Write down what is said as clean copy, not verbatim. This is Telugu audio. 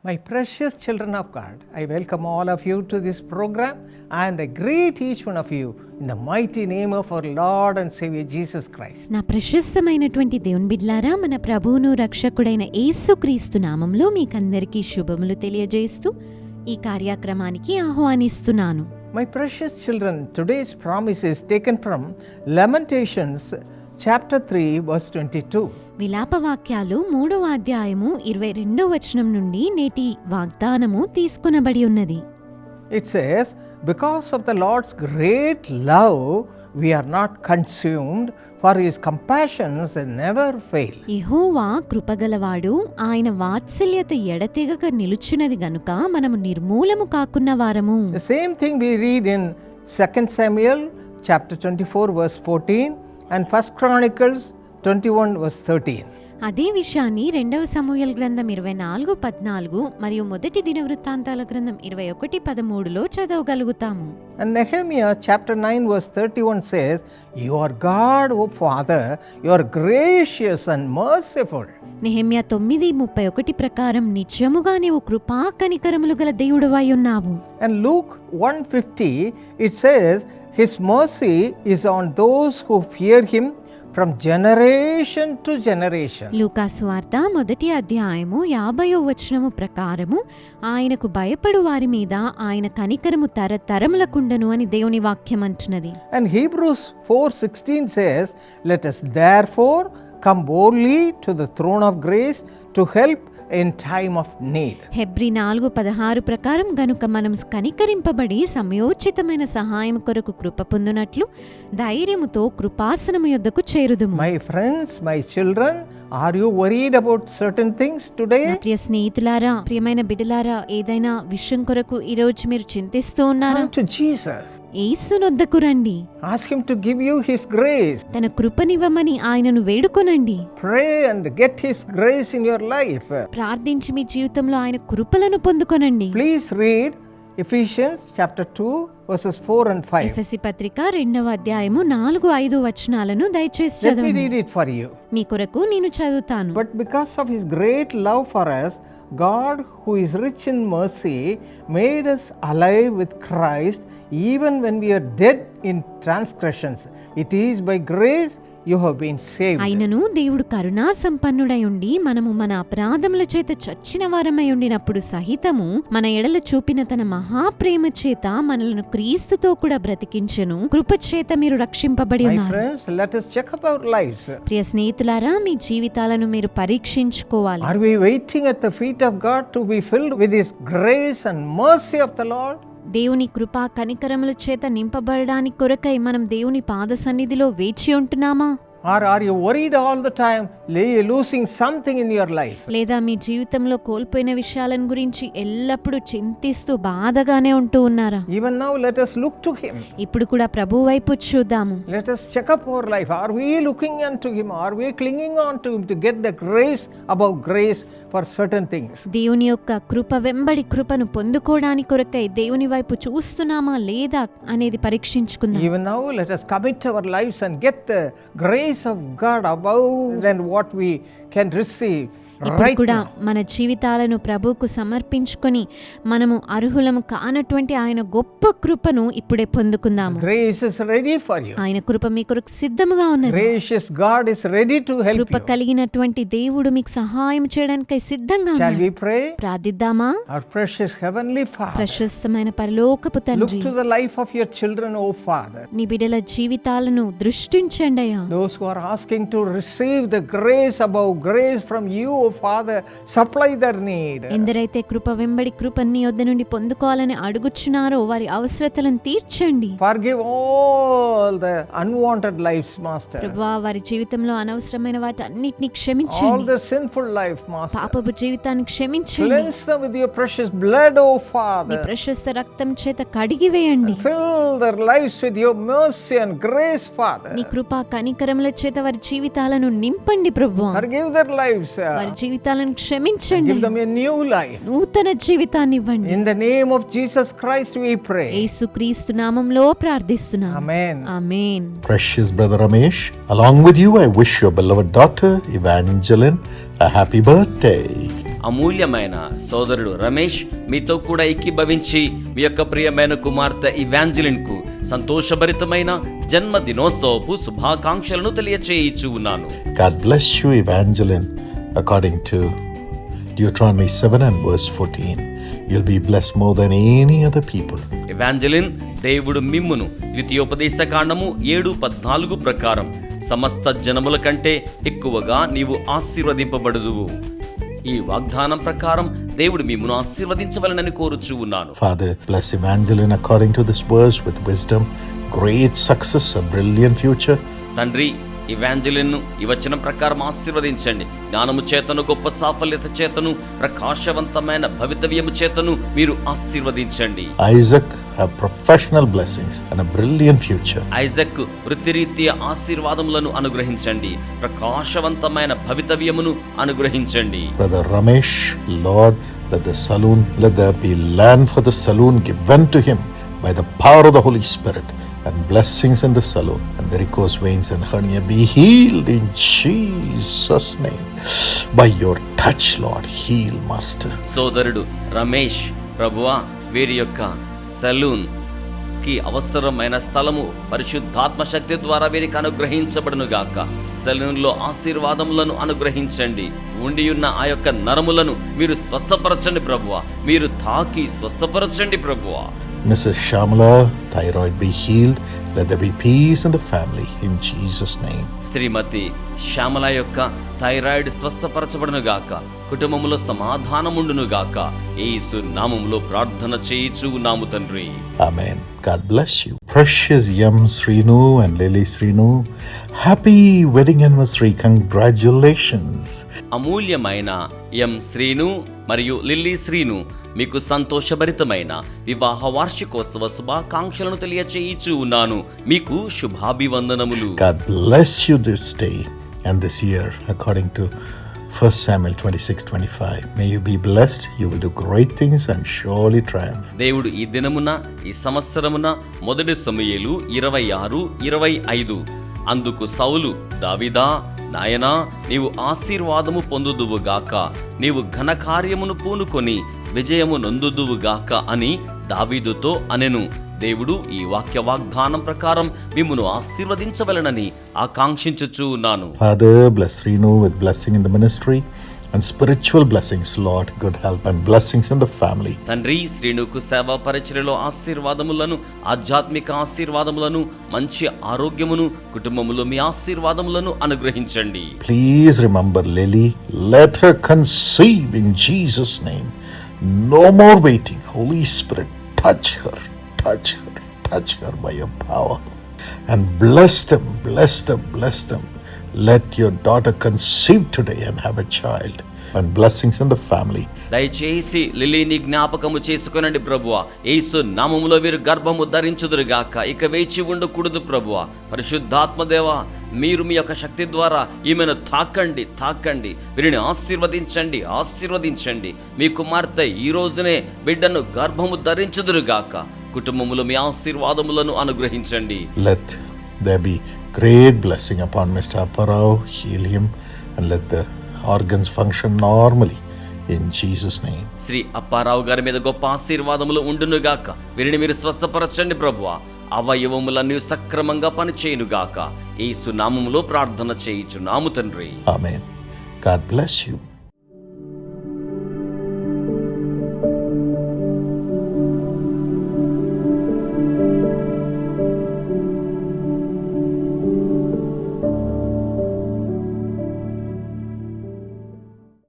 My precious children of God, I welcome all of you to this program and I greet each one of you in the mighty name of our Lord and Savior Jesus Christ. నా ప్రశస్తమైనటువంటి దేవుని బిడ్డలారా, మన ప్రభువును రక్షకుడైన యేసుక్రీస్తు నామములో మీకందరికీ శుభములు తెలియజేస్తూ ఈ కార్యక్రమానికి ఆహ్వానిస్తున్నాను. My precious children, today's promise is taken from Lamentations chapter 3 verse 22. విలాపవాక్యాలు 3వ అధ్యాయము 22వ వచనం నుండి నేటి వాగ్దానము తీసుకొనబడి ఉన్నది. It says, because of the Lord's great love we are not consumed, for his compassions never fail. యెహోవా కృపగలవాడు, ఆయన వాత్సల్యత ఎడతెగక నిలుచున్నది గనుక మనము నిర్మూలము కాకున్న వారము. The same thing we read in 2 Samuel chapter 24 verse 14 and 1 Chronicles 21 verse 13. అదే విషయాన్ని 2వ సమూయేలు గ్రంథం 24:14 మరియు మొదటి దినవృత్తాంతాల గ్రంథం 21:13లో చదవగలుగుతాము. And Nehemiah chapter 9 verse 31 says, "You are God, O Father, you are gracious and merciful." Nehemiah 9:31 ప్రకారం నిజముగా నీవు కృపా కనికరములు గల దేవుడవై ఉన్నావు. And Luke 1:50 it says, "His mercy is on those who fear him from generation to generation." లూకా సువార్త 1వ అధ్యాయము 50వ వచనము ప్రకారము ఆయనకు భయపడు వారి మీద ఆయన కనికరము తరతరములకుండను అని దేవుని వాక్యం అంటున్నది. And Hebrews 4:16 says, "Let us therefore come boldly to the throne of grace to help in time of need." Hebrew 4:16 ప్రకారం గనుక మనం కనికరింపబడి సమయోచితమైన సహాయం కొరకు కృప పొందునట్లు ధైర్యముతో కృపాసనము యొద్దకు చేరుదుము. My friends, my children, are you worried about certain things today? నా ప్రియ స్నేహితులారా, ప్రియమైన బిడ్డలారా, ఏదైనా విషయం కొరకు ఈ రోజు మీరు చింతిస్తూ ఉన్నారా? Come to Jesus. యేసునొద్దకు రండి. Ask him to give you his grace. తన కృపనివ్వమని ఆయనను వేడుకొనండి. Pray and get his grace in your life. ప్రార్థించి మీ జీవితంలో ఆయన కృపలను పొందుకొనండి. Please read Ephesians chapter 2 verses 4 and 5. ఎఫెసీ పత్రిక 2వ అధ్యాయము 4-5 వచనాలను దయచేసి Let me చదవండి. read it for you. మీ కొరకు నేను చదువుతాను. But because of his great love for us, God, who is rich in mercy, made us alive with Christ even when we are dead in transgressions. It is by grace you have been saved. అయినను దేవుడు కరుణా సంపన్నుడై ఉండి మనము మన అపరాధముల చేత చచ్చిన వారమై ఉండినప్పుడు సహితము మన ఎడల చూపిన తన మహాప్రేమ చేత మనలను క్రీస్తుతో కూడా బ్రతికించెను. కృప చేత మీరు రక్షింపబడి My ఉన్నారు. friends, let us check up our lives. ప్రియ స్నేహితులారా, మీ జీవితాలను మీరు పరీక్షించుకోవాలి. Are we waiting at the feet of God to be filled with his grace and mercy of the Lord? దేవుని కృపా కనికరముల చేత నింపబడడానికి కొరకై మనం దేవుని పాద సన్నిధిలో వేచి ఉంటున్నామా? Or are you worried all the time, losing something in your life? లేదా మీ జీవితంలో కోల్పోయిన విషయాలను గురించి ఎల్లప్పుడూ చింతిస్తూ బాధగానే ఉంటూ ఉన్నారా? Even now, let us look to him. ఇప్పుడు కూడా ప్రభువు వైపు చూద్దాము. Let us check up our life. Are we looking unto him? Are we clinging on to him to get the grace above grace for certain things? దేవుని యొక్క కృప వెంబడి కృపను పొందుకోవడానికి కొరకై దేవుని వైపు చూస్తున్నామా లేదా అనేది పరీక్షించుకుందాం. Even now, let us commit our lives and get the grace of God above than what we can receive ఇప్పుడు right కూడా now. మన జీవితాలను ప్రభువుకు సమర్పించుకొని మనము అర్హులము కానటువంటి ఆయన గొప్ప కృపను ఇప్పుడే పొందుకుందాము. Grace is ready for you. ఆయన కృప మీ కొరకు సిద్ధముగా ఉన్నది. Gracious God is ready to help Krupa you. కలిగినటువంటి దేవుడు మీకు సహాయం చేయడానికి సిద్ధంగా Shall ఉన్నాడు. we pray? ప్రార్థిద్దామా? Our precious heavenly Father, ప్రశస్తమైన పరలోకపు look తండ్రి, to the life of your children, O Father. నీ బిడ్డల జీవితాలను దృష్టించండి అయ్యా. Those who are asking to receive the grace above grace from you, O Father, supply their need. ఎందరైతే కృప వెంబడి కృప నీ యొద్ద నుండి పొందుకోవాలని అడుగుచున్నారో వారి అవసరతలను తీర్చండి. Forgive all the unwanted lives, Master. ప్రభువా, వారి జీవితంలో అనవసరమైన వాటన్నిటిని All క్షమించండి. the sinful life, Master. పాపపు జీవితాన్ని క్షమించండి. Cleanse them with your precious blood, O నీ Father. ప్రశస్త రక్తం చేత కడిగివేయండి. Fill their lives with your mercy and grace, Father. నీ కృపా కనికరముల చేత వారి జీవితాలను నింపండి ప్రభువా. Forgive their lives. వారి జీవితాలను క్షమించండి. Give them a new life. నూతన జీవితాన్ని ఇవ్వండి. In the name of Jesus Christ we pray. యేసుక్రీస్తు నామములో ప్రార్థిస్తున్నాను. Amen. Amen. Precious brother Ramesh, along with you I wish your beloved daughter Evangeline a happy birthday. అమూల్యమైన సోదరుడు రమేష్ మీతో కూడా ఏకీభవించి మీ యొక్క ప్రియమైన కుమార్తె ఇవాంజలిన్ కు సంతోషభరితమైన జన్మదినోత్సవపు శుభాకాంక్షలను తెలియచేయిచు ఉన్నాను. God bless you, Evangeline. According to Deuteronomy 7 and verse 14, you'll be blessed more than any other people. Evangeline, దేవుడు మిమ్మును ద్వితీయోపదేశకాండము 7:14 ప్రకారం సమస్త జనముల కంటే ఎక్కువగా నీవు ఆశీర్వదింపబడుదువు. ఈ వాగ్దానం ప్రకారం దేవుడు మిమ్మును ఆశీర్వదించవలనని కోరుచూ ఉన్నాను. Father, bless Evangeline according to this verse with wisdom, great success, a brilliant future. తండ్రి, ఇవాంజలిన్ను ఈ వచనం ప్రకారం ఆశీర్వదించండి. జ్ఞానము చేతను, గొప్ప సాఫల్యత చేతను, ప్రకాశవంతమైన భవితవ్యము చేతను మీరు ఆశీర్వదించండి. Isaac, have professional blessings and a brilliant future. Isaac వృత్తిరీత్యా ఆశీర్వాదములను అనుగ్రహించండి, ప్రకాశవంతమైన భవితవ్యమును అనుగ్రహించండి. Brother Ramesh, Lord, let there be land for the saloon given to him by the power of the Holy Spirit, and blessings in the saloon, and varicose veins and hernia be healed in Jesus' name. By your touch, Lord, heal, Master. సోదరుడు రమేష్, ప్రభువా, వీరి యొక్క సలూన్ కి అవసరమైన స్థలము పరిశుద్ధాత్మ శక్తి ద్వారా వీరికి అనుగ్రహించబడును గాక. సలూన్ లో ఆశీర్వాదములను అనుగ్రహించండి. ఉండియున్న ఆ యొక్క నరములను మీరు స్వస్థపరచండి ప్రభువా, మీరు తాకి స్వస్థపరచండి ప్రభువా. Mrs. Shamala, thyroid be healed. Let there be peace in the family in Jesus' name. శ్రీమతి శ్యామల యొక్క థైరాయిడ్ స్వస్థపరచబడును గాక, కుటుంబములో సమాధానముండును గాక. యేసు నామములో ప్రార్థన చేయుచు ఉన్నాము తండ్రి. Amen. God bless you. Precious Yam Srinu and Lily Srinu, happy wedding anniversary. Congratulations. అమూల్యమైన ఎం శ్రీను మరియు లిల్లీ శ్రీను, మీకు సంతోషభరితమైన వివాహ వార్షికోత్సవ శుభాకాంక్షలను తెలియచేయిచు ఉన్నాను. మీకు శుభాభివందనములు. God bless you this day and this year according to 1 Samuel 26:25. May you be blessed. You will do great things and surely triumph. దేవుడు ఈ దినమున, ఈ సంవత్సరమున 1 సమూయేలు 26:25 అందుకు సౌలు, దావీదా, నాయనా, నీవు ఆశీర్వాదము పొందుదువుగాక, నీవు ఘనకార్యమును పూనుకొని విజయము నొందుదువుగాక అని దావీదుతో అనెను. దేవుడు ఈ వాక్య వాగ్దానం ప్రకారం మిమ్మును ఆశీర్వదించవలెనని ఆకాంక్షించుచూ ఉన్నాను. Father, bless Renu with blessing in the ministry and spiritual blessings, Lord, good health and blessings in the family. తండ్రి, శ్రీనుకు సేవా పరిచర్యలో ఆశీర్వాదములను, ఆధ్యాత్మిక ఆశీర్వాదములను, మంచి ఆరోగ్యమును, కుటుంబములో మీ ఆశీర్వాదములను అనుగ్రహించండి. Please remember Lily, let her conceive in Jesus' name. No more waiting. Holy Spirit, touch her by your power and bless them. Let your daughter conceive today and have a child, and blessings in the family. దయచేసి లిలీని జ్ఞాపకము చేసుకొనండి ప్రభువా. యేసు నామములో వీరు గర్భము ధరించుదురుగాక. ఇక వేచి ఉండకూడదు ప్రభువా. పరిశుద్ధాత్మదేవా, మీరు మీ యొక్క శక్తి ద్వారా ఈమెను తాకండి, వీరిని ఆశీర్వదించండి. మీ కుమార్తె ఈ రోజునే బిడ్డను గర్భము ధరించుదురుగాక. కుటుంబములో మీ ఆశీర్వాదములను అనుగ్రహించండి. Let there be great blessing upon Mr. Apparao. Heal him and let the organs function normally in Jesus' name. Shri Apparao గారి మీద గొప్ప ఆశీర్వాదములు ఉండునుగాక. వీరిని మీరు స్వస్థపరచండి ప్రభువా. అవయవములన్నీ సక్రమంగా పనిచేయునుగాక. యేసు నామములో ప్రార్థన చేయుచున్నాము తండ్రి. Amen. God bless you.